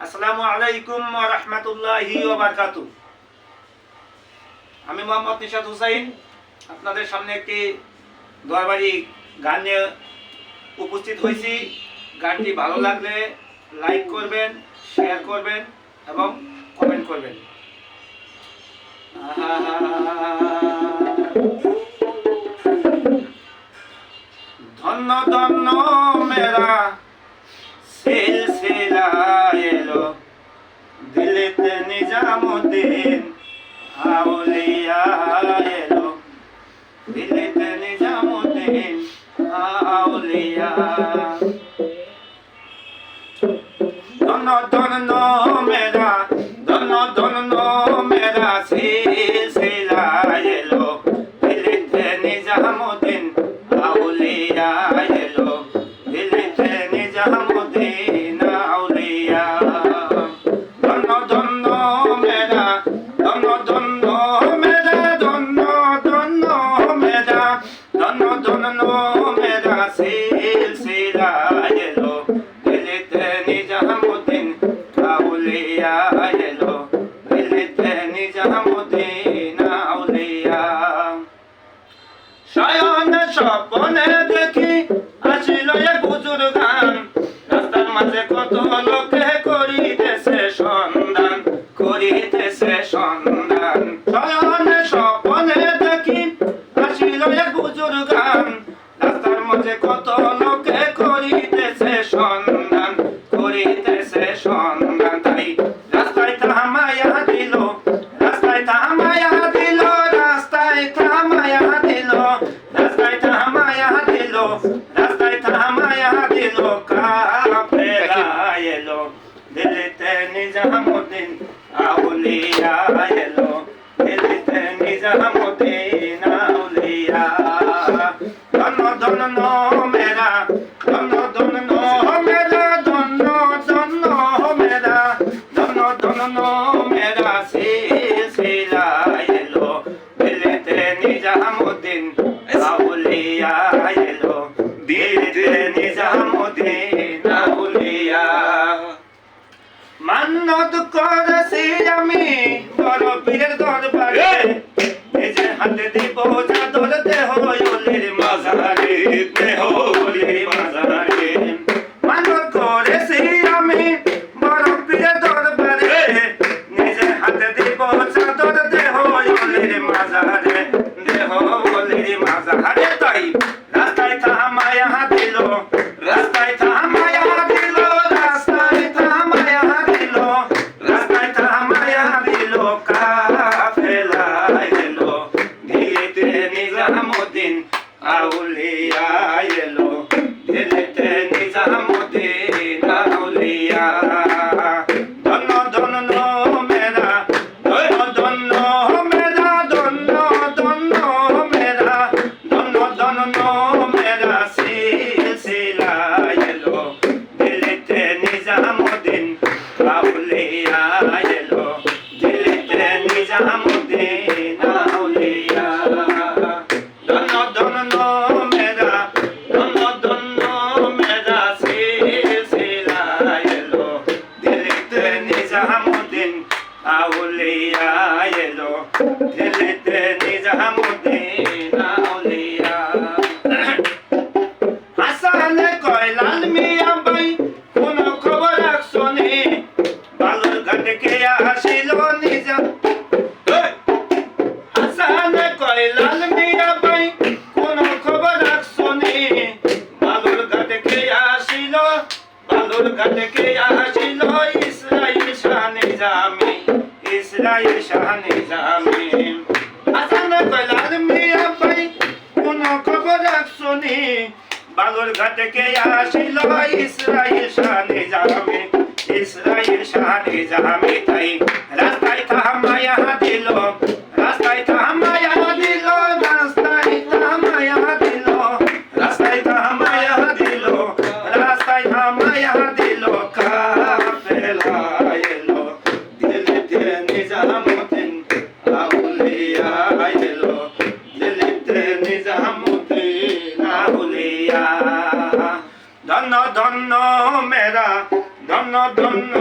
আসসালামু আলাইকুম ওয়া রাহমাতুল্লাহি ওয়া বারাকাতুহু। আমি মোহাম্মদ নিশাত হুসাইন আপনাদের সামনে একটি দরবারি গান নিয়ে উপস্থিত হয়েছি। গানটি ভালো লাগলে লাইক করবেন, শেয়ার করবেন এবং কমেন্ট করবেন। ধন্য ধন্য মেরা সিলসিলা এলো দিলেতে নিজামুদ্দিন আউলিয়া এলো দিলেতে নিজামুদ্দিন আউলিয়া। ধন্য ধন্য মেরা ধন্য ধন্য মেরা সিলসিলা এলো দিলেতে নিজামুদ্দিন আউলিয়া এলো দিলেতে নিজামুদ্দিন আউলিয়া। ধন্য ধন্য মেরা ধন্য ধন্য মেরা ধন্য ধন্য মেরা ধন্য ধন্য মেরা সিলসিলা এলো দিলেতে নিজামুদ্দিন আউলিয়া এলো দিলেতে নিজামুদ্দিন আউলিয়া। শয়ন স্বপ্নে দেখি আসিল এক হুজুর গান, রাস্তার মাঝে কত লোকে করিতেছে সন্ধান করিতেছে সন্ধান। শয়ন স্বপ্নে দেখি আসিল এক হুজুর গান, রাস্তার মাঝে কত লোকে করিতেছে সন্ধান করিতেছে সন্ধান। তাই রাস্তায় থামাইয়া দিল রাস্তায় থামাইয়া দিল রাস্তায় থামাইয়া দিল রাস্তায় থামাইয়া দিল রাস্তায় থামাইয়া দিল কাফেলা এলো দিলেতে নিজামুদ্দিন আউলিয়া এলো দিলেতে নিজামুদ্দিন আউলিয়া। ধন্য ধন্য মেরা ধন্য ধন্য মেরা ধন্য ধন্য মেরা ধন্য ধন্য মেরা সিলসিলা এলো দিলেতে নিজামুদ্দিন আউলিয়া এলো দিলেতে নিজামুদ্দিন আউলিয়া। মান্নত করেছি আমি বড় পীরের দরবারে, নিজের হাতে দিব চাদর দেহ ওলির মাজারে দেহ ওলির মাজারে। মান্নত করেছি আমি বড় পীরের দরবারে, নিজের হাতে দিব চাদর দেহ ওলির মাজারে দেহ ওলির মাজারে। তাই রাস্তায় থামায়া দিল রাস্তায় থামায়া দিল রাস্তায় থামায়া দিল রাস্তায় থামায়া দিল কাফেলা এলো দিলেতে নিজামুদ্দিন আউলিয়া এলো দিলেতে নিজামুদ্দিন আউলিয়া। ধন্য ধন্য মেরা ধন্য ধন্য মেরা ধন্য ধন্য মেরা ধন্য ধন্য মেরা সিলসিলা এলো দিলেতে নিজামুদ্দিন আউলিয়া এলো দিলেতে নিজামুদ্দিন আউলিয়া। ধন্য ধন্য মেরা ধন্য ধন্য মেরা সিলসিলা এলো দিলেতে নিজামুদ্দিন আউলিয়া এলো দিলেতে নিজামুদ্দিন আউলিয়া। হাসানে কয় লাল মিয়া ভাই কোন খবর রাখছনি, বালুর ঘাটে কে আসিল নিজাম। হাসানে কয় লাল মিয়া ভাই কোন খবর রাখছনি, বালুর ঘাটে কে আসিল বালুর ঘাটে কে আসিল ইসরাইল শাহ নিজামি ইসরাইল শাহ নিজামি। হাসানে কয় লাল মিয়া ভাই কোন খবর রাখছনি, বালুর ঘাটে কে আসিল ইসরাইল শাহ নিজামি ইসরাইল শাহ নিজামি। তাই রাস্তায় থামায়া দিল রাস্তায় থামায়া দিল রাস্তায় থামায়া দিল রাস্তায় থামায়া দিল রাস্তায় থামায়া দিল কাফেলা এলো দিলেতে নিজামুদ্দিন আউলিয়া এলো দিলেতে নিজামুদ্দিন আউলিয়া। ধন্য ধন্য মেরা ধন্য ধন্য